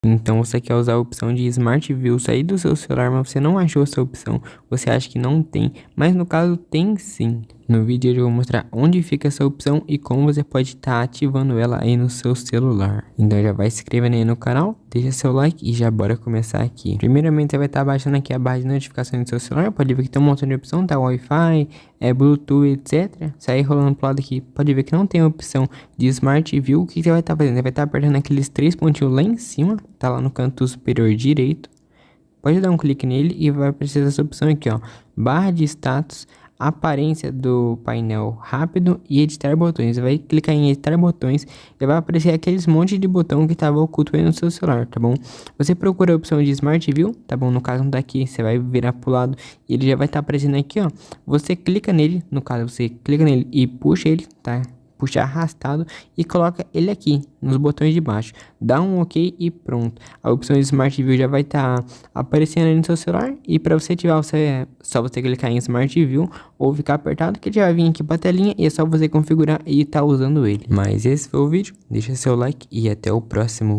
Então você quer usar a opção de Smart View sair do seu celular, mas você não achou essa opção, você acha que não tem, mas no caso tem sim. No vídeo eu vou mostrar onde fica essa opção e como você pode estar ativando ela aí no seu celular. Então já vai se inscrevendo aí no canal, deixa seu like e já bora começar aqui. Primeiramente você vai estar baixando aqui a barra de notificações do seu celular, pode ver que tem um montão de opção, tá? Wi-Fi, Bluetooth, etc. Sair rolando pro lado aqui, pode ver que não tem a opção de Smart View. O que você vai estar fazendo? Você vai estar apertando aqueles 3 pontinhos lá em cima, tá lá no canto superior direito. Pode dar um clique nele e vai aparecer essa opção aqui, ó. Barra de status, aparência do painel rápido e editar botões. Você vai clicar em editar botões e vai aparecer aqueles monte de botão que estava oculto aí no seu celular, tá bom? Você procura a opção de Smart View, tá bom? No caso não tá aqui, você vai virar pro lado e ele já vai estar aparecendo aqui, ó. Você clica nele, no caso você clica nele e puxa ele, tá? Puxa arrastado e coloca ele aqui nos botões de baixo, dá um ok e pronto. A opção de Smart View já vai estar aparecendo aí no seu celular e para você ativar só você clicar em Smart View ou ficar apertado que ele já vai vir aqui para a telinha e é só você configurar e tá usando ele. Mas esse foi o vídeo, deixa seu like e até o próximo.